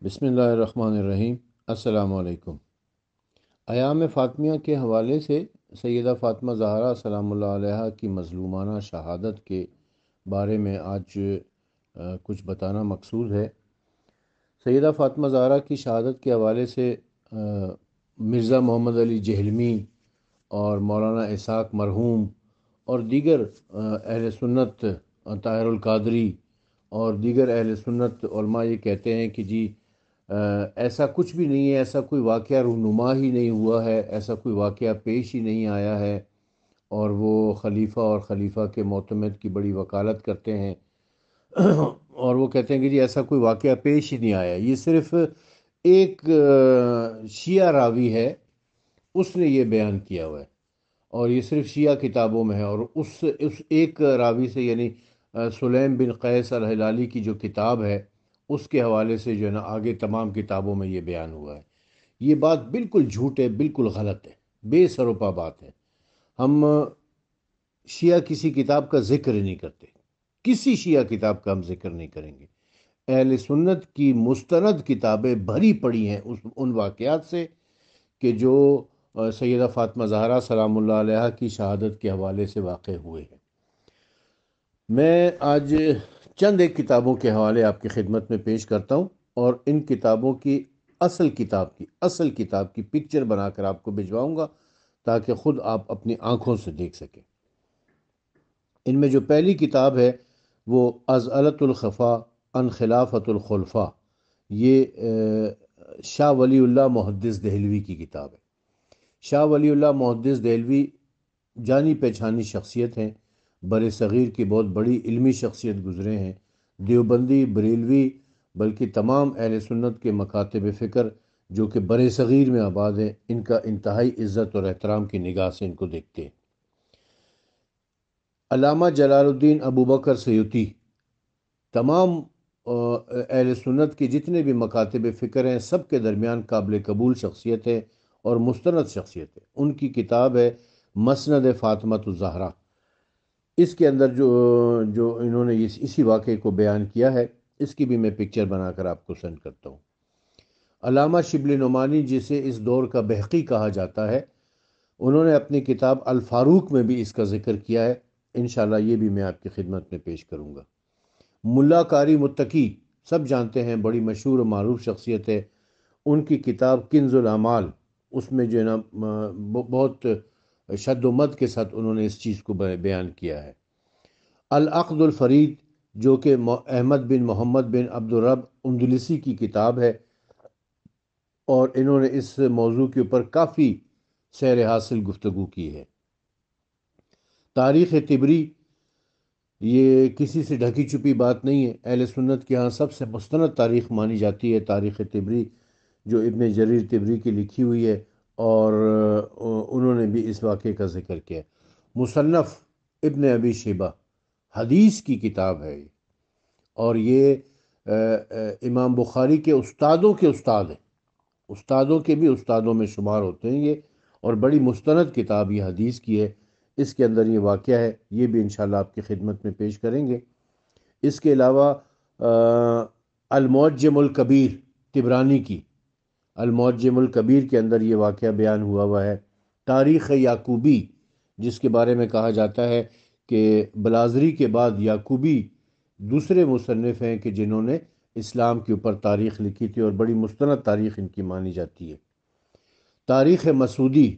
بسم اللہ الرحمن الرحیم۔ السلام علیکم۔ ایام فاطمیہ کے حوالے سے سیدہ فاطمہ زہرا سلام اللہ علیہا کی مظلومانہ شہادت کے بارے میں آج کچھ بتانا مقصود ہے۔ سیدہ فاطمہ زہرا کی شہادت کے حوالے سے مرزا محمد علی جہلمی اور مولانا اسحاق مرحوم اور دیگر اہل سنت طاہر القادری اور دیگر اہل سنت علماء یہ کہتے ہیں کہ جی ایسا کچھ بھی نہیں ہے، ایسا کوئی واقعہ رونما ہی نہیں ہوا ہے، ایسا کوئی واقعہ پیش ہی نہیں آیا ہے، اور وہ خلیفہ اور خلیفہ کے معتمد کی بڑی وکالت کرتے ہیں اور وہ کہتے ہیں کہ جی ایسا کوئی واقعہ پیش ہی نہیں آیا، یہ صرف ایک شیعہ راوی ہے، اس نے یہ بیان کیا ہوا ہے اور یہ صرف شیعہ کتابوں میں ہے، اور اس ایک راوی سے یعنی سلیم بن قیس الہلالی کی جو کتاب ہے اس کے حوالے سے جو ہے نا آگے تمام کتابوں میں یہ بیان ہوا ہے۔ یہ بات بالکل جھوٹ ہے، بالکل غلط ہے، بے سروپا بات ہے۔ ہم شیعہ کسی کتاب کا ذکر ہی نہیں کرتے، کسی شیعہ کتاب کا ہم ذکر نہیں کریں گے۔ اہل سنت کی مستند کتابیں بھری پڑی ہیں ان واقعات سے کہ جو سیدہ فاطمہ زہرا سلام اللہ علیہا کی شہادت کے حوالے سے واقع ہوئے ہیں۔ میں آج چند ایک کتابوں کے حوالے آپ کی خدمت میں پیش کرتا ہوں اور ان کتابوں کی اصل کتاب کی پکچر بنا کر آپ کو بھجواؤں گا تاکہ خود آپ اپنی آنکھوں سے دیکھ سکیں۔ ان میں جو پہلی کتاب ہے وہ ازالۃ الخفا عن خلافت الخلفاء، یہ شاہ ولی اللہ محدث دہلوی کی کتاب ہے۔ شاہ ولی اللہ محدث دہلوی جانی پہچانی شخصیت ہیں، بر صغیر کی بہت بڑی علمی شخصیت گزرے ہیں، دیوبندی، بریلوی، بلکہ تمام اہل سنت کے مکاتب فکر جو کہ بر صغیر میں آباد ہیں، ان کا انتہائی عزت اور احترام کی نگاہ سے ان کو دیکھتے ہیں۔ علامہ جلال الدین ابو بکر سیوطی تمام اہل سنت کی جتنے بھی مکاتب فکر ہیں سب کے درمیان قابل قبول شخصیت ہے اور مستند شخصیت ہے۔ ان کی کتاب ہے مسند فاطمۃ الزہرا۔ اس کے اندر جو انہوں نے اسی واقعے کو بیان کیا ہے، اس کی بھی میں پکچر بنا کر آپ کو سینڈ کرتا ہوں۔ علامہ شبلی نعمانی، جسے اس دور کا بحقی کہا جاتا ہے، انہوں نے اپنی کتاب الفاروق میں بھی اس کا ذکر کیا ہے، انشاءاللہ یہ بھی میں آپ کی خدمت میں پیش کروں گا۔ ملا قاری متقی سب جانتے ہیں، بڑی مشہور و معروف شخصیت ہے۔ ان کی کتاب کنز الاعمال، اس میں جو ہے نا بہت شد و مد کے ساتھ انہوں نے اس چیز کو بیان کیا ہے۔ العقد الفرید، جو کہ احمد بن محمد بن عبد الرب اندلسی کی کتاب ہے، اور انہوں نے اس موضوع کے اوپر کافی سیر حاصل گفتگو کی ہے۔ تاریخ طبری، یہ کسی سے ڈھکی چھپی بات نہیں ہے، اہل سنت کے ہاں سب سے مستند تاریخ مانی جاتی ہے تاریخ طبری، جو ابن جریر طبری کی لکھی ہوئی ہے، اور انہوں نے بھی اس واقعے کا ذکر کیا ہے۔ مصنف ابن ابی شیبہ حدیث کی کتاب ہے یہ، اور یہ امام بخاری کے استادوں کے استاد ہیں، استادوں کے بھی استادوں میں شمار ہوتے ہیں یہ، اور بڑی مستند کتاب یہ حدیث کی ہے۔ اس کے اندر یہ واقعہ ہے، یہ بھی انشاءاللہ آپ کی خدمت میں پیش کریں گے۔ اس کے علاوہ المعجم الکبیر طبرانی کی، المعجم الکبیر کے اندر یہ واقعہ بیان ہوا ہے۔ تاریخ یعقوبی، جس کے بارے میں کہا جاتا ہے کہ بلازری کے بعد یعقوبی دوسرے مصنف ہیں کہ جنہوں نے اسلام کے اوپر تاریخ لکھی تھی، اور بڑی مستند تاریخ ان کی مانی جاتی ہے۔ تاریخ مسعودی،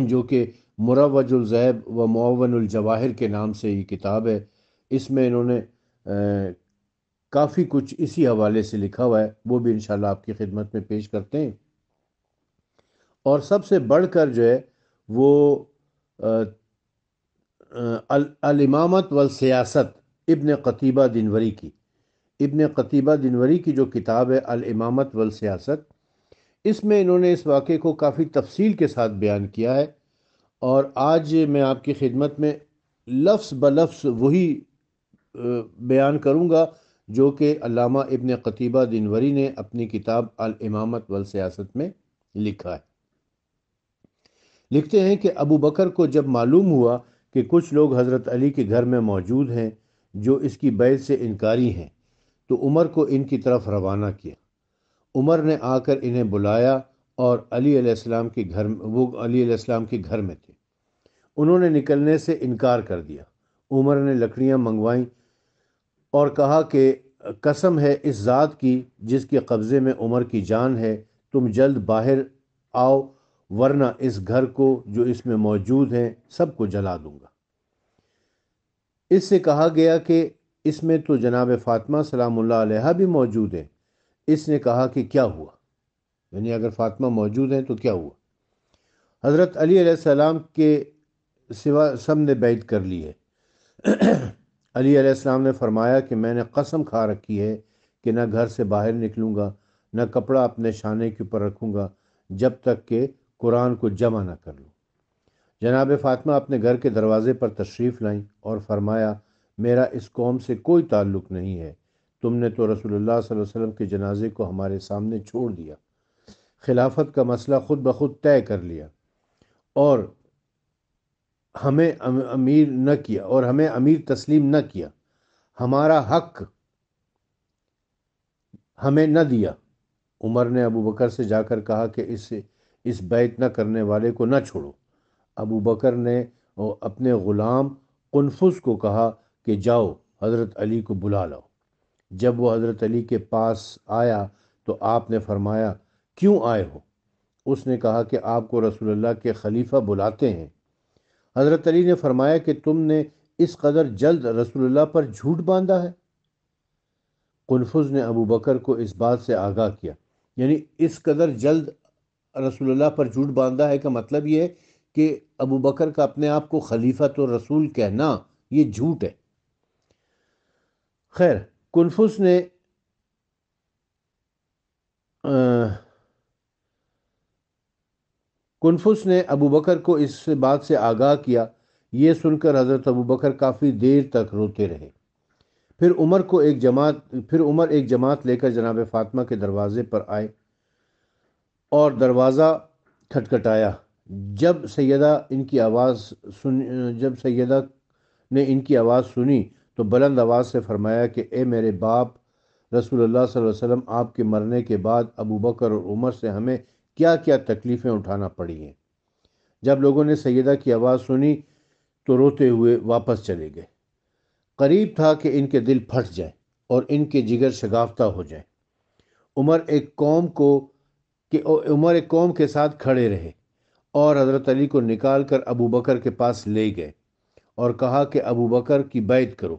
جو کہ مروج الذہب و معون الجواہر کے نام سے یہ کتاب ہے، اس میں انہوں نے کافی کچھ اسی حوالے سے لکھا ہوا ہے، وہ بھی انشاءاللہ آپ کی خدمت میں پیش کرتے ہیں۔ اور سب سے بڑھ کر جو ہے وہ الامامت والسیاست ابن قتیبہ دنوری کی، ابن قتیبہ دنوری کی جو کتاب ہے الامامت والسیاست، اس میں انہوں نے اس واقعے کو کافی تفصیل کے ساتھ بیان کیا ہے، اور آج میں آپ کی خدمت میں لفظ بلفظ وہی بیان کروں گا جو کہ علامہ ابن قتیبہ دنوری نے اپنی کتاب الامامت والسیاست میں لکھا ہے۔ لکھتے ہیں کہ ابو بکر کو جب معلوم ہوا کہ کچھ لوگ حضرت علی کے گھر میں موجود ہیں جو اس کی بیعت سے انکاری ہیں، تو عمر کو ان کی طرف روانہ کیا۔ عمر نے آ کر انہیں بلایا اور علی علیہ السلام کے گھر وہ علی علیہ السلام کے گھر میں تھے۔ انہوں نے نکلنے سے انکار کر دیا۔ عمر نے لکڑیاں منگوائیں اور کہا کہ قسم ہے اس ذات کی جس کے قبضے میں عمر کی جان ہے، تم جلد باہر آؤ ورنہ اس گھر کو جو اس میں موجود ہیں سب کو جلا دوں گا۔ اس سے کہا گیا کہ اس میں تو جناب فاطمہ سلام اللہ علیہا بھی موجود ہیں۔ اس نے کہا کہ کیا ہوا، یعنی اگر فاطمہ موجود ہیں تو کیا ہوا؟ حضرت علی علیہ السلام کے سوا سب نے بیعت کر لی ہے۔ علی علیہ السلام نے فرمایا کہ میں نے قسم کھا رکھی ہے کہ نہ گھر سے باہر نکلوں گا، نہ کپڑا اپنے شانے کے اوپر رکھوں گا جب تک کہ قرآن کو جمع نہ کر لوں۔ جناب فاطمہ اپنے گھر کے دروازے پر تشریف لائیں اور فرمایا میرا اس قوم سے کوئی تعلق نہیں ہے، تم نے تو رسول اللہ صلی اللہ علیہ وسلم کے جنازے کو ہمارے سامنے چھوڑ دیا، خلافت کا مسئلہ خود بخود طے کر لیا اور ہمیں امیر نہ کیا اور ہمیں امیر تسلیم نہ کیا، ہمارا حق ہمیں نہ دیا۔ عمر نے ابو بکر سے جا کر کہا کہ اس بیعت نہ کرنے والے کو نہ چھوڑو۔ ابو بکر نے اپنے غلام قنفذ کو کہا کہ جاؤ حضرت علی کو بلا لاؤ۔ جب وہ حضرت علی کے پاس آیا تو آپ نے فرمایا کیوں آئے ہو؟ اس نے کہا کہ آپ کو رسول اللہ کے خلیفہ بلاتے ہیں۔ حضرت علی نے فرمایا کہ تم نے اس قدر جلد رسول اللہ پر جھوٹ باندھا ہے۔ قنفذ نے ابو بکر کو اس بات سے آگاہ کیا، یعنی اس قدر جلد رسول اللہ پر جھوٹ باندھا ہے کا مطلب یہ ہے کہ ابو بکر کا اپنے آپ کو خلیفۃ الرسول کہنا یہ جھوٹ ہے۔ خیر، قنفذ نے ابو بکر کو اس بات سے آگاہ کیا۔ یہ سن کر حضرت ابو بکر کافی دیر تک روتے رہے۔ پھر عمر ایک جماعت لے کر جناب فاطمہ کے دروازے پر آئے اور دروازہ کھٹکھٹایا۔ جب سیدہ نے ان کی آواز سنی تو بلند آواز سے فرمایا کہ اے میرے باپ، رسول اللہ صلی اللہ علیہ وسلم آپ کے مرنے کے بعد ابو بکر اور عمر سے ہمیں کیا کیا تکلیفیں اٹھانا پڑی ہیں۔ جب لوگوں نے سیدہ کی آواز سنی تو روتے ہوئے واپس چلے گئے۔ قریب تھا کہ ان کے دل پھٹ جائے اور ان کے جگر شگافتہ ہو جائے۔ عمر ایک قوم کے ساتھ کھڑے رہے اور حضرت علی کو نکال کر ابو بکر کے پاس لے گئے اور کہا کہ ابو بکر کی بیعت کرو۔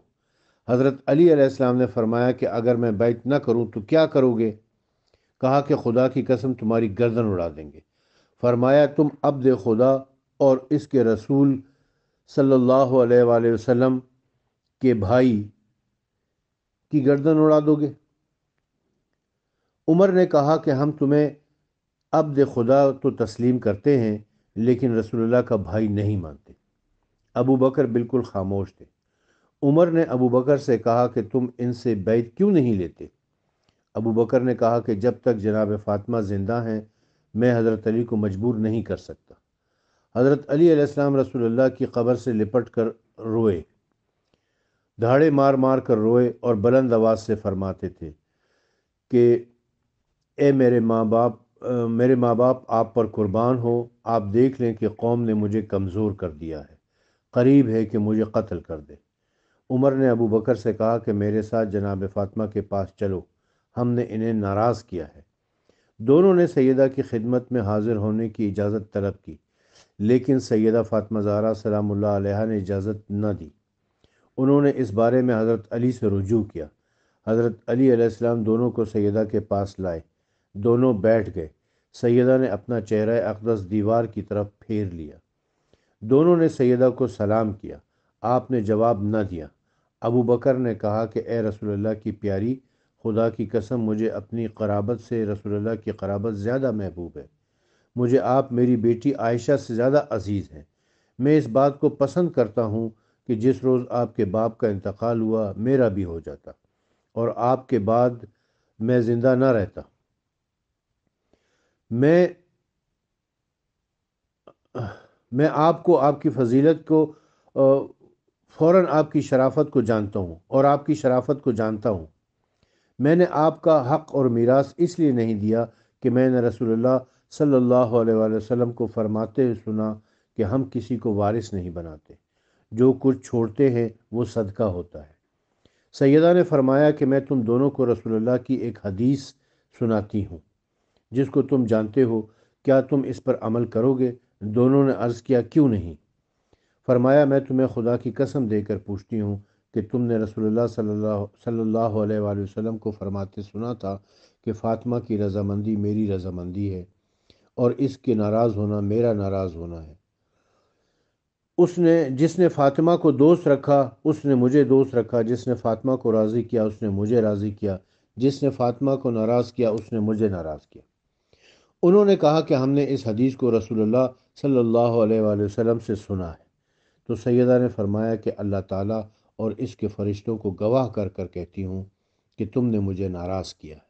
حضرت علی علیہ السلام نے فرمایا کہ اگر میں بیعت نہ کروں تو کیا کرو گے؟ کہا کہ خدا کی قسم تمہاری گردن اڑا دیں گے۔ فرمایا تم عبد خدا اور اس کے رسول صلی اللہ علیہ وآلہ وسلم کے بھائی کی گردن اڑا دو گے؟ عمر نے کہا کہ ہم تمہیں عبد خدا تو تسلیم کرتے ہیں لیکن رسول اللہ کا بھائی نہیں مانتے۔ ابو بکر بالکل خاموش تھے۔ عمر نے ابو بکر سے کہا کہ تم ان سے بیعت کیوں نہیں لیتے؟ ابو بکر نے کہا کہ جب تک جناب فاطمہ زندہ ہیں میں حضرت علی کو مجبور نہیں کر سکتا۔ حضرت علی علیہ السلام رسول اللہ کی قبر سے لپٹ کر روئے، دھاڑے مار مار کر روئے اور بلند آواز سے فرماتے تھے کہ اے میرے ماں باپ آپ پر قربان ہو، آپ دیکھ لیں کہ قوم نے مجھے کمزور کر دیا ہے، قریب ہے کہ مجھے قتل کر دے۔ عمر نے ابو بکر سے کہا کہ میرے ساتھ جناب فاطمہ کے پاس چلو، ہم نے انہیں ناراض کیا ہے۔ دونوں نے سیدہ کی خدمت میں حاضر ہونے کی اجازت طلب کی لیکن سیدہ فاطمہ زہرا سلام اللہ علیہا نے اجازت نہ دی۔ انہوں نے اس بارے میں حضرت علی سے رجوع کیا۔ حضرت علی علیہ السلام دونوں کو سیدہ کے پاس لائے، دونوں بیٹھ گئے۔ سیدہ نے اپنا چہرہ اقدس دیوار کی طرف پھیر لیا۔ دونوں نے سیدہ کو سلام کیا، آپ نے جواب نہ دیا۔ ابو بکر نے کہا کہ اے رسول اللہ کی پیاری، خدا کی قسم مجھے اپنی قرابت سے رسول اللہ کی قرابت زیادہ محبوب ہے۔ مجھے آپ میری بیٹی عائشہ سے زیادہ عزیز ہیں۔ میں اس بات کو پسند کرتا ہوں کہ جس روز آپ کے باپ کا انتقال ہوا میرا بھی ہو جاتا اور آپ کے بعد میں زندہ نہ رہتا۔ میں آپ کو، آپ کی فضیلت کو فوراً آپ کی شرافت کو جانتا ہوں اور آپ کی شرافت کو جانتا ہوں۔ میں نے آپ کا حق اور میراث اس لیے نہیں دیا کہ میں نے رسول اللہ صلی اللہ علیہ وآلہ وسلم کو فرماتے ہوئے سنا کہ ہم کسی کو وارث نہیں بناتے، جو کچھ چھوڑتے ہیں وہ صدقہ ہوتا ہے۔ سیدہ نے فرمایا کہ میں تم دونوں کو رسول اللہ کی ایک حدیث سناتی ہوں جس کو تم جانتے ہو، کیا تم اس پر عمل کرو گے؟ دونوں نے عرض کیا کیوں نہیں؟ فرمایا میں تمہیں خدا کی قسم دے کر پوچھتی ہوں کہ تم نے رسول اللہ صلی اللہ علیہ وآلہ وسلم کو فرماتے سنا تھا کہ فاطمہ کی رضامندی میری رضامندی ہے اور اس کے ناراض ہونا میرا ناراض ہونا ہے۔ جس نے فاطمہ کو دوست رکھا اس نے مجھے دوست رکھا، جس نے فاطمہ کو راضی کیا اس نے مجھے راضی کیا، جس نے فاطمہ کو ناراض کیا اس نے مجھے ناراض کیا۔ انہوں نے کہا کہ ہم نے اس حدیث کو رسول اللہ صلی اللہ علیہ وآلہ وسلم سے سنا ہے۔ تو سیدہ نے فرمایا کہ اللہ تعالیٰ اور اس کے فرشتوں کو گواہ کر کر کہتی ہوں کہ تم نے مجھے ناراض کیا ہے،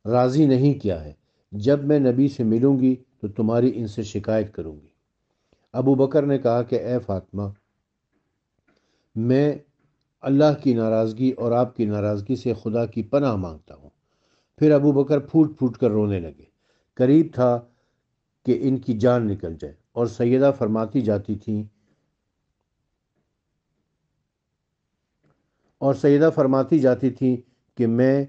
راضی نہیں کیا ہے۔ جب میں نبی سے ملوں گی تو تمہاری ان سے شکایت کروں گی۔ ابو بکر نے کہا کہ اے فاطمہ، میں اللہ کی ناراضگی اور آپ کی ناراضگی سے خدا کی پناہ مانگتا ہوں۔ پھر ابو بکر پھوٹ پھوٹ کر رونے لگے، قریب تھا کہ ان کی جان نکل جائے، اور سیدہ فرماتی جاتی تھی کہ میں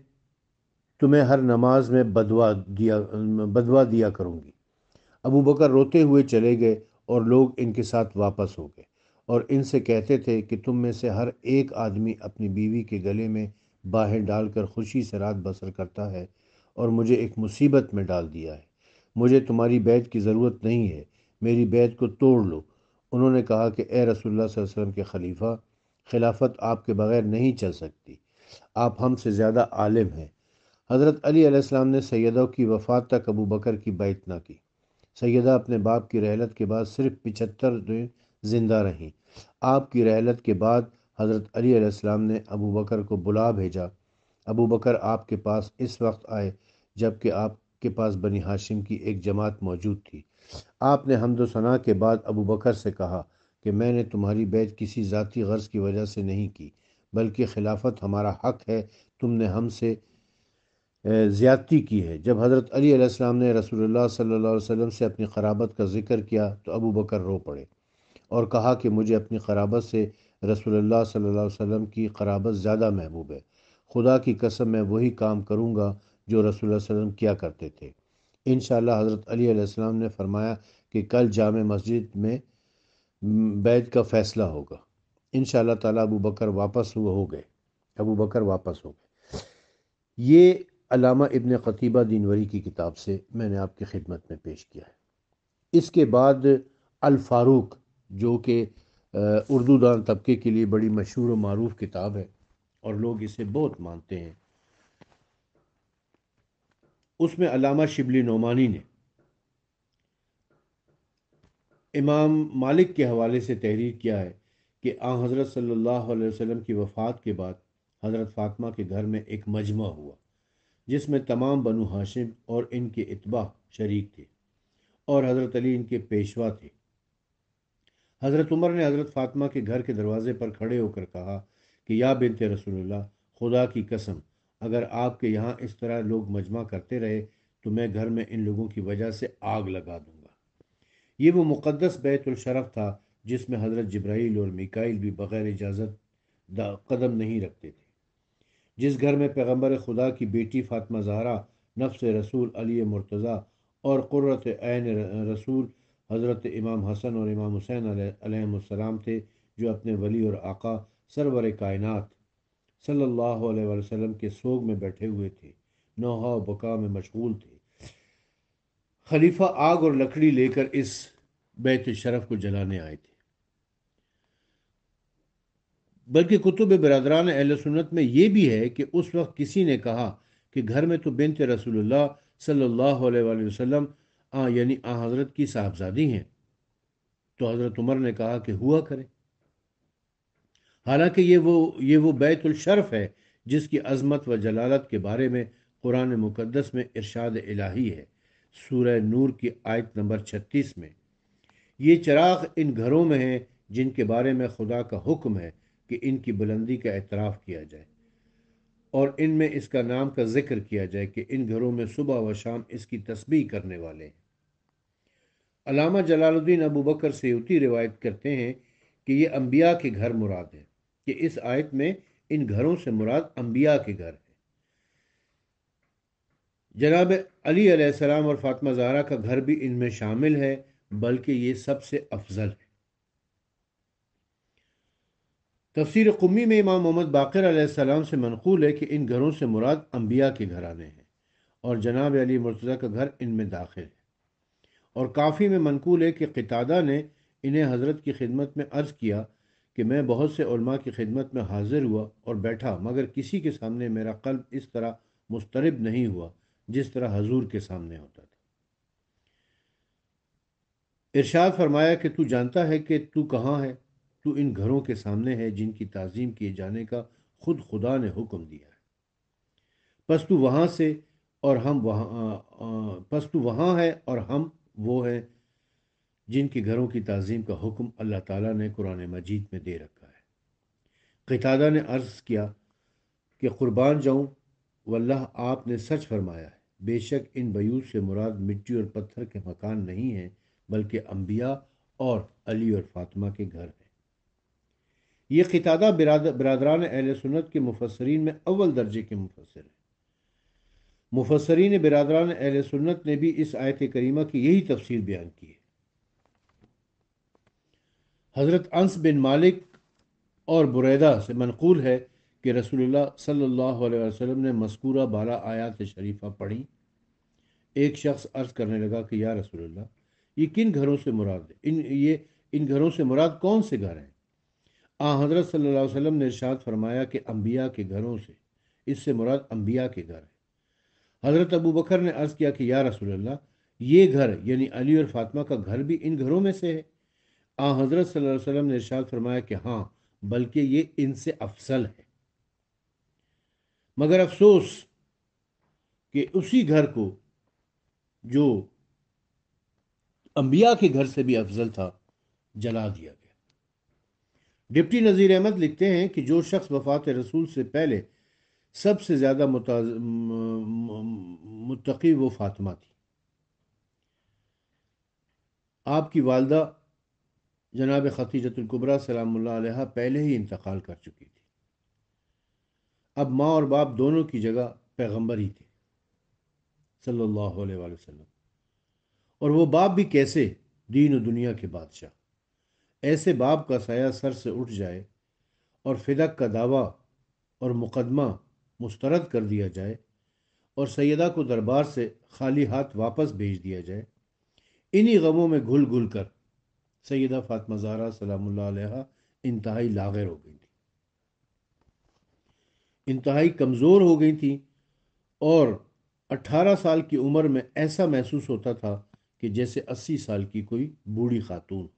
تمہیں ہر نماز میں بدوا دیا کروں گی۔ ابو بکر روتے ہوئے چلے گئے اور لوگ ان کے ساتھ واپس ہو گئے اور ان سے کہتے تھے کہ تم میں سے ہر ایک آدمی اپنی بیوی کے گلے میں باہیں ڈال کر خوشی سے رات بسر کرتا ہے اور مجھے ایک مصیبت میں ڈال دیا ہے۔ مجھے تمہاری بیعت کی ضرورت نہیں ہے، میری بیعت کو توڑ لو۔ انہوں نے کہا کہ اے رسول اللہ صلی اللہ علیہ وسلم کے خلیفہ، خلافت آپ کے بغیر نہیں چل سکتی، آپ ہم سے زیادہ عالم ہیں۔ حضرت علی علیہ السلام نے سیدہ کی وفات تک ابو بکر کی بیعت نہ کی۔ سیدہ اپنے باپ کی رحلت کے بعد صرف 75 دن زندہ رہیں۔ آپ کی رحلت کے بعد حضرت علی علیہ السلام نے ابو بکر کو بلا بھیجا۔ ابو بکر آپ کے پاس اس وقت آئے جب کہ آپ کے پاس بنی ہاشم کی ایک جماعت موجود تھی۔ آپ نے حمد و ثنا کے بعد ابو بکر سے کہا کہ میں نے تمہاری بیعت کسی ذاتی غرض کی وجہ سے نہیں کی، بلکہ خلافت ہمارا حق ہے، تم نے ہم سے زیادتی کی ہے۔ جب حضرت علی علیہ السلام نے رسول اللہ صلی اللہ علیہ وسلم سے اپنی قرابت کا ذکر کیا تو ابو بکر رو پڑے اور کہا کہ مجھے اپنی قرابت سے رسول اللہ صلی اللہ علیہ وسلم کی قرابت زیادہ محبوب ہے۔ خدا کی قسم میں وہی کام کروں گا جو رسول اللہ صلی اللہ علیہ وسلم کیا کرتے تھے۔ انشاءاللہ حضرت علی علیہ السلام نے فرمایا کہ کل جامع مسجد میں بیعت کا فیصلہ ہوگا۔ انشاءاللہ تعالیٰ ابو بکر واپس ہو گئے۔ یہ علامہ ابن قتیبہ دینوری کی کتاب سے میں نے آپ کی خدمت میں پیش کیا ہے۔ اس کے بعد الفاروق، جو کہ اردو دان طبقے کے لیے بڑی مشہور و معروف کتاب ہے اور لوگ اسے بہت مانتے ہیں، اس میں علامہ شبلی نعمانی نے امام مالک کے حوالے سے تحریر کیا ہے کہ حضرت صلی اللہ علیہ وسلم کی وفات کے بعد حضرت فاطمہ کے گھر میں ایک مجمع ہوا جس میں تمام بنو ہاشم اور ان کے اتباع شریک تھے اور حضرت علی ان کے پیشوا تھے۔ حضرت عمر نے حضرت فاطمہ کے گھر کے دروازے پر کھڑے ہو کر کہا کہ یا بنت رسول اللہ، خدا کی قسم، اگر آپ کے یہاں اس طرح لوگ مجمع کرتے رہے تو میں گھر میں ان لوگوں کی وجہ سے آگ لگا دوں گا۔ یہ وہ مقدس بیت الشرف تھا جس میں حضرت جبرائیل اور میکائیل بھی بغیر اجازت قدم نہیں رکھتے تھے، جس گھر میں پیغمبر خدا کی بیٹی فاطمہ زہرا، نفس رسول علی مرتضیٰ اور قرۃ عین رسول حضرت امام حسن اور امام حسین علیہ السلام تھے، جو اپنے ولی اور آقا سرور کائنات صلی اللہ علیہ وسلم کے سوگ میں بیٹھے ہوئے تھے، نوحہ و بکا میں مشغول تھے۔ خلیفہ آگ اور لکڑی لے کر اس بیت الشرف کو جلانے آئے تھے۔ بلکہ کتب برادران اہل سنت میں یہ بھی ہے کہ اس وقت کسی نے کہا کہ گھر میں تو بنت رسول اللہ صلی اللہ علیہ وآلہ وسلم یعنی حضرت کی صاحبزادی ہیں، تو حضرت عمر نے کہا کہ ہوا کرے، حالانکہ یہ وہ بیت الشرف ہے جس کی عظمت و جلالت کے بارے میں قرآن مقدس میں ارشاد الہی ہے۔ سورہ نور کی آیت نمبر 36 میں یہ چراغ ان گھروں میں ہیں جن کے بارے میں خدا کا حکم ہے کہ ان کی بلندی کا اعتراف کیا جائے اور ان میں اس کا نام کا ذکر کیا جائے کہ ان گھروں میں صبح و شام اس کی تسبیح کرنے والے ہیں۔ علامہ جلال الدین ابو بکر سیوطی روایت کرتے ہیں کہ یہ انبیاء کے گھر مراد ہے، کہ اس آیت میں ان گھروں سے مراد انبیاء کے گھر ہے۔ جناب علی علیہ السلام اور فاطمہ زہرا کا گھر بھی ان میں شامل ہے، بلکہ یہ سب سے افضل ہے۔ تفسیر قمی میں امام محمد باقر علیہ السلام سے منقول ہے کہ ان گھروں سے مراد انبیاء کے گھرانے ہیں، اور جناب علی مرتضیٰ کا گھر ان میں داخل ہے۔ اور کافی میں منقول ہے کہ قتادہ نے انہیں حضرت کی خدمت میں عرض کیا کہ میں بہت سے علماء کی خدمت میں حاضر ہوا اور بیٹھا، مگر کسی کے سامنے میرا قلب اس طرح مضطرب نہیں ہوا جس طرح حضور کے سامنے ہوتا تھا۔ ارشاد فرمایا کہ تو جانتا ہے کہ تو کہاں ہے؟ تو ان گھروں کے سامنے ہے جن کی تعظیم کیے جانے کا خود خدا نے حکم دیا ہے۔ پس تو وہاں سے اور ہم وہاں پس تو وہاں ہے اور ہم وہ ہیں جن کے گھروں کی تعظیم کا حکم اللہ تعالیٰ نے قرآن مجید میں دے رکھا ہے۔ قتادہ نے عرض کیا کہ قربان جاؤں، واللہ آپ نے سچ فرمایا ہے، بے شک ان بیوت سے مراد مٹی اور پتھر کے مکان نہیں ہیں، بلکہ انبیاء اور علی اور فاطمہ کے گھر ہیں۔ یہ قتادہ برادران اہل سنت کے مفسرین میں اول درجے کے مفسر ہیں۔ مفسرین برادران اہل سنت نے بھی اس آیت کریمہ کی یہی تفسیر بیان کی ہے۔ حضرت انس بن مالک اور بریدہ سے منقول ہے کہ رسول اللہ صلی اللہ علیہ وسلم نے مذکورہ بالا آیات شریفہ پڑھی۔ ایک شخص عرض کرنے لگا کہ یا رسول اللہ، یہ کن گھروں سے مراد ہے؟ ان گھروں سے مراد کون سے گھر ہیں؟ حضرت صلی اللہ علیہ وسلم نے ارشاد فرمایا کہ انبیاء کے گھروں سے، اس سے مراد انبیاء کے گھر ہے۔ حضرت ابو بکر نے عرض کیا کہ یا رسول اللہ، یہ گھر یعنی علی اور فاطمہ کا گھر بھی ان گھروں میں سے ہے؟ حضرت صلی اللہ علیہ وسلم نے ارشاد فرمایا کہ ہاں، بلکہ یہ ان سے افضل ہے۔ مگر افسوس کہ اسی گھر کو جو انبیاء کے گھر سے بھی افضل تھا جلا دیا گیا۔ ڈپٹی نذیر احمد لکھتے ہیں کہ جو شخص وفات رسول سے پہلے سب سے زیادہ متقی وہ فاطمہ تھی۔ آپ کی والدہ جناب خدیجۃ الکبریٰ سلام اللہ علیہا پہلے ہی انتقال کر چکی تھی۔ اب ماں اور باپ دونوں کی جگہ پیغمبر ہی تھے صلی اللہ علیہ وآلہ وسلم، اور وہ باپ بھی کیسے، دین و دنیا کے بادشاہ۔ ایسے باپ کا سایہ سر سے اٹھ جائے اور فدق کا دعویٰ اور مقدمہ مسترد کر دیا جائے اور سیدہ کو دربار سے خالی ہاتھ واپس بھیج دیا جائے، انہی غموں میں گھل گھل کر سیدہ فاطمہ زہرا سلام اللہ علیہا انتہائی لاغر ہو گئی تھی، انتہائی کمزور ہو گئی تھی، اور 18 سال کی عمر میں ایسا محسوس ہوتا تھا کہ جیسے 80 سال کی کوئی بوڑھی خاتون ہو۔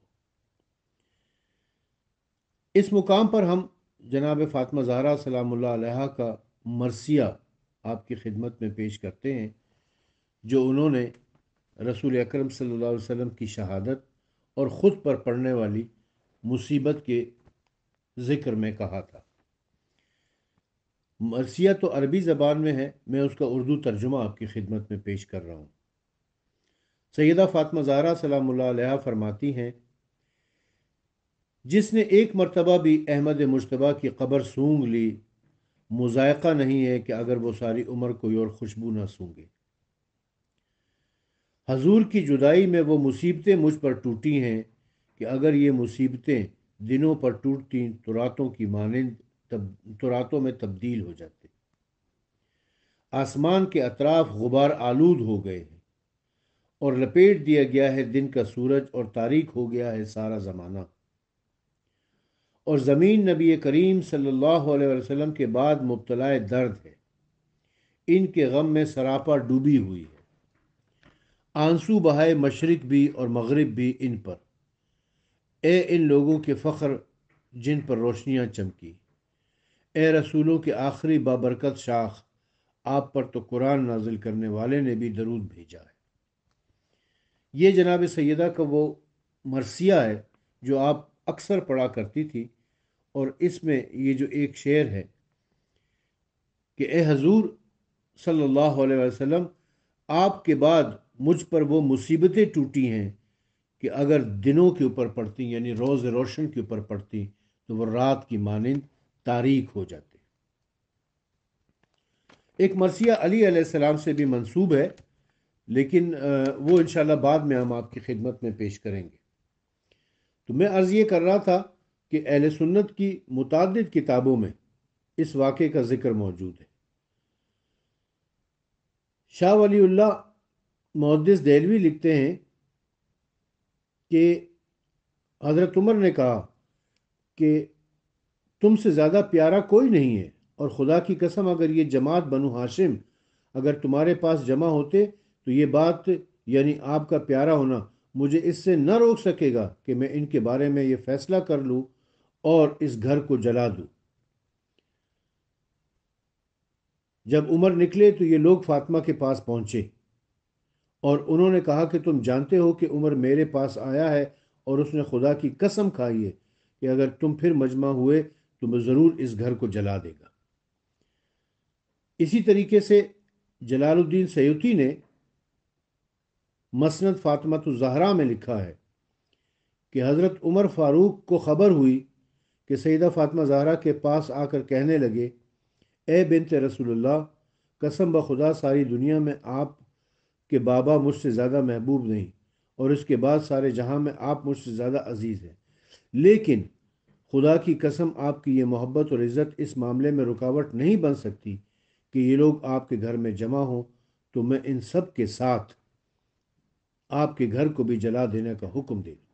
اس مقام پر ہم جناب فاطمہ زہرا سلام اللہ علیہا کا مرثیہ آپ کی خدمت میں پیش کرتے ہیں، جو انہوں نے رسول اکرم صلی اللہ علیہ وسلم کی شہادت اور خود پر پڑنے والی مصیبت کے ذکر میں کہا تھا۔ مرثیہ تو عربی زبان میں ہے، میں اس کا اردو ترجمہ آپ کی خدمت میں پیش کر رہا ہوں۔ سیدہ فاطمہ زہرا سلام اللہ علیہا فرماتی ہیں، جس نے ایک مرتبہ بھی احمد مجتبیٰ کی قبر سونگھ لی، مذائقہ نہیں ہے کہ اگر وہ ساری عمر کوئی اور خوشبو نہ سونگے۔ حضور کی جدائی میں وہ مصیبتیں مجھ پر ٹوٹی ہیں کہ اگر یہ مصیبتیں دنوں پر ٹوٹتی تو راتوں کی مانند تو راتوں میں تبدیل ہو جاتے۔ آسمان کے اطراف غبار آلود ہو گئے ہیں اور لپیٹ دیا گیا ہے دن کا سورج، اور تاریک ہو گیا ہے سارا زمانہ، اور زمین نبی کریم صلی اللہ علیہ وسلم کے بعد مبتلا درد ہے، ان کے غم میں سراپا ڈوبی ہوئی ہے۔ آنسو بہائے مشرق بھی اور مغرب بھی ان پر، اے ان لوگوں کے فخر جن پر روشنیاں چمکی، اے رسولوں کے آخری بابرکت شاخ، آپ پر تو قرآن نازل کرنے والے نے بھی درود بھیجا ہے۔ یہ جناب سیدہ کا وہ مرثیہ ہے جو آپ اکثر پڑھا کرتی تھی، اور اس میں یہ جو ایک شعر ہے کہ اے حضور صلی اللہ علیہ وسلم، آپ کے بعد مجھ پر وہ مصیبتیں ٹوٹی ہیں کہ اگر دنوں کے اوپر پڑتی، یعنی روز روشن کے اوپر پڑتی، تو وہ رات کی مانند تاریک ہو جاتے۔ ایک مرثیہ علی علیہ السلام سے بھی منسوب ہے، لیکن وہ انشاءاللہ بعد میں ہم آپ کی خدمت میں پیش کریں گے۔ تو میں عرض یہ کر رہا تھا کہ اہل سنت کی متعدد کتابوں میں اس واقعے کا ذکر موجود ہے۔ شاہ ولی اللہ محدث دہلوی لکھتے ہیں کہ حضرت عمر نے کہا کہ تم سے زیادہ پیارا کوئی نہیں ہے، اور خدا کی قسم اگر یہ جماعت بنو ہاشم اگر تمہارے پاس جمع ہوتے تو یہ بات، یعنی آپ کا پیارا ہونا، مجھے اس سے نہ روک سکے گا کہ میں ان کے بارے میں یہ فیصلہ کر لوں اور اس گھر کو جلا دوں۔ جب عمر نکلے تو یہ لوگ فاطمہ کے پاس پہنچے اور انہوں نے کہا کہ تم جانتے ہو کہ عمر میرے پاس آیا ہے اور اس نے خدا کی قسم کھائی ہے کہ اگر تم پھر مجمع ہوئے تو میں ضرور اس گھر کو جلا دے گا۔ اسی طریقے سے جلال الدین سیوطی نے مسند فاطمہ الزہرا میں لکھا ہے کہ حضرت عمر فاروق کو خبر ہوئی کہ سیدہ فاطمہ زہرا کے پاس آ کر کہنے لگے، اے بنت رسول اللہ، قسم بخدا ساری دنیا میں آپ کے بابا مجھ سے زیادہ محبوب نہیں، اور اس کے بعد سارے جہاں میں آپ مجھ سے زیادہ عزیز ہیں، لیکن خدا کی قسم آپ کی یہ محبت اور عزت اس معاملے میں رکاوٹ نہیں بن سکتی کہ یہ لوگ آپ کے گھر میں جمع ہوں تو میں ان سب کے ساتھ آپ کے گھر کو بھی جلا دینے کا حکم دے دوں۔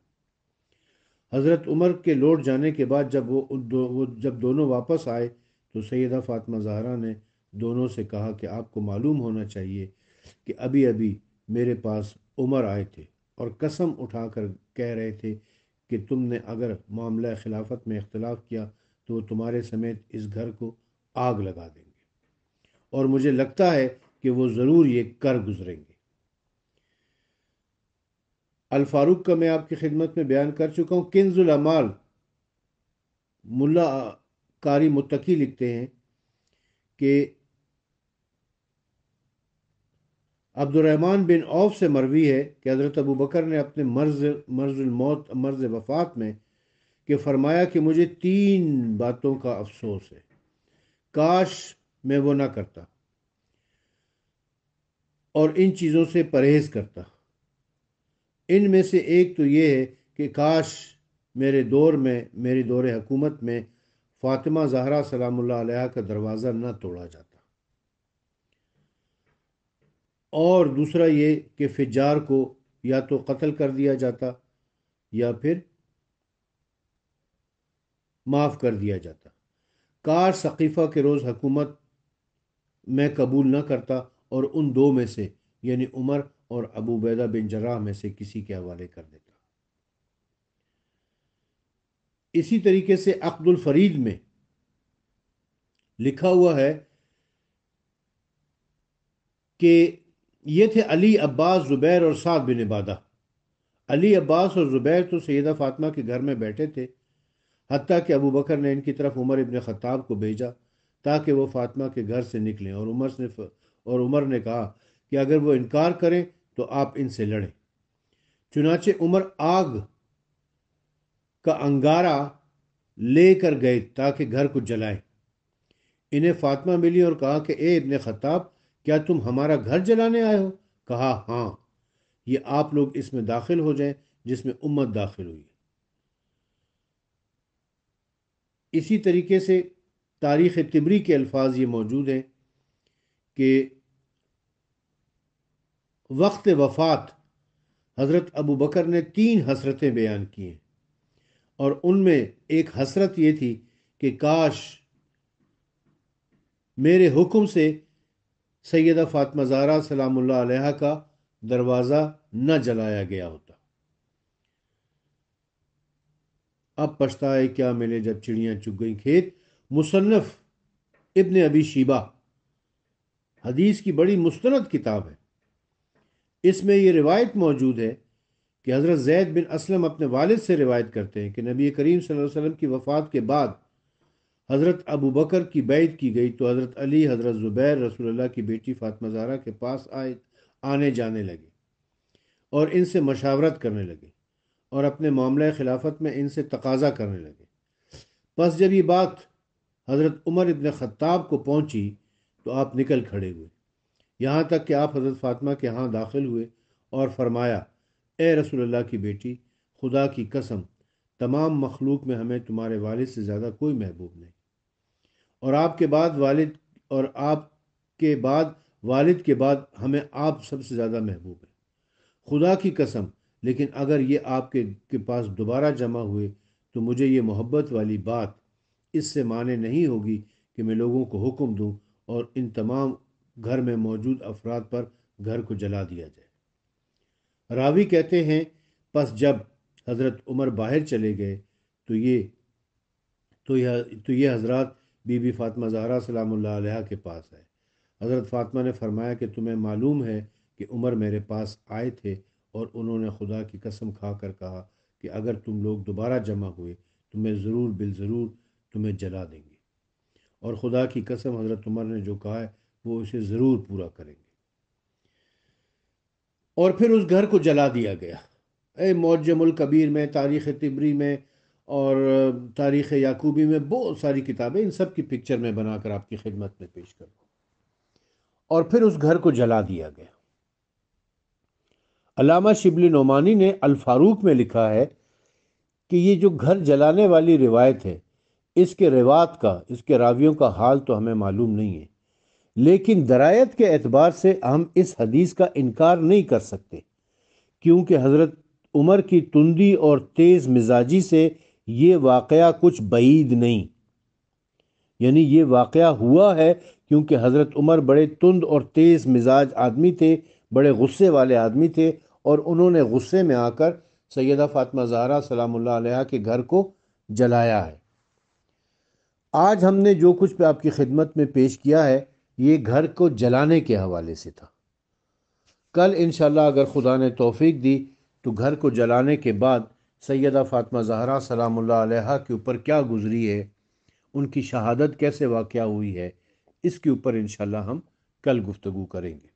حضرت عمر کے لوٹ جانے کے بعد جب دونوں واپس آئے تو سیدہ فاطمہ زہرا نے دونوں سے کہا کہ آپ کو معلوم ہونا چاہیے کہ ابھی ابھی میرے پاس عمر آئے تھے اور قسم اٹھا کر کہہ رہے تھے کہ تم نے اگر معاملہ خلافت میں اختلاف کیا تو وہ تمہارے سمیت اس گھر کو آگ لگا دیں گے، اور مجھے لگتا ہے کہ وہ ضرور یہ کر گزریں گے۔ الفاروق کا میں آپ کی خدمت میں بیان کر چکا ہوں۔ کنز العمال ملا قاری متقی لکھتے ہیں کہ عبد الرحمن بن عوف سے مروی ہے کہ حضرت ابو بکر نے اپنے مرض وفات میں کہ فرمایا کہ مجھے 3 باتوں کا افسوس ہے، کاش میں وہ نہ کرتا اور ان چیزوں سے پرہیز کرتا۔ ان میں سے ایک تو یہ ہے کہ کاش میرے دور حکومت میں فاطمہ زہرا سلام اللہ علیہا کا دروازہ نہ توڑا جاتا، اور دوسرا یہ کہ فجار کو یا تو قتل کر دیا جاتا یا پھر معاف کر دیا جاتا۔ کاش ثقیفہ کے روز حکومت میں قبول نہ کرتا اور ان 2 میں سے، یعنی عمر اور ابو عبیدہ بن جراح میں سے کسی کے حوالے کر دیتا۔ اسی طریقے سے عقد الفرید میں لکھا ہوا ہے کہ یہ تھے علی، عباس، زبیر اور سعد بن عبادہ۔ علی، عباس اور زبیر تو سیدہ فاطمہ کے گھر میں بیٹھے تھے، حتیٰ کہ ابو بکر نے ان کی طرف عمر ابن خطاب کو بھیجا تاکہ وہ فاطمہ کے گھر سے نکلیں، اور عمر نے کہا کہ اگر وہ انکار کریں تو آپ ان سے لڑیں۔ چنانچہ عمر آگ کا انگارہ لے کر گئے تاکہ گھر کو جلائیں۔ انہیں فاطمہ ملی اور کہا کہ اے ابن خطاب، کیا تم ہمارا گھر جلانے آئے ہو؟ کہا ہاں، یہ آپ لوگ اس میں داخل ہو جائیں جس میں امت داخل ہوئی۔ اسی طریقے سے تاریخ طبری کے الفاظ یہ موجود ہیں کہ وقت وفات حضرت ابو بکر نے 3 حسرتیں بیان کی ہیں، اور ان میں ایک حسرت یہ تھی کہ کاش میرے حکم سے سیدہ فاطمہ زہرا سلام اللہ علیہا کا دروازہ نہ جلایا گیا ہوتا۔ اب پچھتائے کیا ملے جب چڑیاں چگ گئیں کھیت۔ مصنف ابن ابی شیبہ حدیث کی بڑی مستند کتاب ہے۔ اس میں یہ روایت موجود ہے کہ حضرت زید بن اسلم اپنے والد سے روایت کرتے ہیں کہ نبی کریم صلی اللہ علیہ وسلم کی وفات کے بعد حضرت ابو بکر کی بیعت کی گئی تو حضرت علی، حضرت زبیر رسول اللہ کی بیٹی فاطمہ زہرا کے پاس آنے جانے لگے اور ان سے مشاورت کرنے لگے اور اپنے معاملہ خلافت میں ان سے تقاضا کرنے لگے۔ پس جب یہ بات حضرت عمر ابن خطاب کو پہنچی تو آپ نکل کھڑے ہوئے، یہاں تک کہ آپ حضرت فاطمہ کے ہاں داخل ہوئے اور فرمایا، اے رسول اللہ کی بیٹی، خدا کی قسم تمام مخلوق میں ہمیں تمہارے والد سے زیادہ کوئی محبوب نہیں، اور آپ کے بعد والد کے بعد ہمیں آپ سب سے زیادہ محبوب ہے۔ خدا کی قسم، لیکن اگر یہ آپ کے پاس دوبارہ جمع ہوئے تو مجھے یہ محبت والی بات اس سے مانے نہیں ہوگی کہ میں لوگوں کو حکم دوں اور ان تمام گھر میں موجود افراد پر گھر کو جلا دیا جائے۔ راوی کہتے ہیں پس جب حضرت عمر باہر چلے گئے تو یہ حضرات بی بی فاطمہ زہرا سلام اللہ علیہا کے پاس آئے۔ حضرت فاطمہ نے فرمایا کہ تمہیں معلوم ہے کہ عمر میرے پاس آئے تھے اور انہوں نے خدا کی قسم کھا کر کہا کہ اگر تم لوگ دوبارہ جمع ہوئے تو میں ضرور بالضرور تمہیں جلا دیں گے، اور خدا کی قسم حضرت عمر نے جو کہا ہے وہ اسے ضرور پورا کریں گے، اور پھر اس گھر کو جلا دیا گیا۔ معجم الکبیر میں، تاریخ طبری میں اور تاریخ یعقوبی میں بہت ساری کتابیں، ان سب کی پکچر میں بنا کر آپ کی خدمت میں پیش کروں، اور پھر اس گھر کو جلا دیا گیا۔ علامہ شبلی نعمانی نے الفاروق میں لکھا ہے کہ یہ جو گھر جلانے والی روایت ہے، اس کے راویوں کا حال تو ہمیں معلوم نہیں ہے، لیکن درایت کے اعتبار سے ہم اس حدیث کا انکار نہیں کر سکتے، کیونکہ حضرت عمر کی تندی اور تیز مزاجی سے یہ واقعہ کچھ بعید نہیں، یعنی یہ واقعہ ہوا ہے کیونکہ حضرت عمر بڑے تند اور تیز مزاج آدمی تھے، بڑے غصے والے آدمی تھے، اور انہوں نے غصے میں آ کر سیدہ فاطمہ زہرا سلام اللہ علیہا کے گھر کو جلایا ہے۔ آج ہم نے جو کچھ آپ کی خدمت میں پیش کیا ہے یہ گھر کو جلانے کے حوالے سے تھا۔ کل انشاءاللہ اگر خدا نے توفیق دی تو گھر کو جلانے کے بعد سیدہ فاطمہ زہرا سلام اللہ علیہا کے اوپر کیا گزری ہے، ان کی شہادت کیسے واقعہ ہوئی ہے، اس کے اوپر انشاءاللہ ہم کل گفتگو کریں گے۔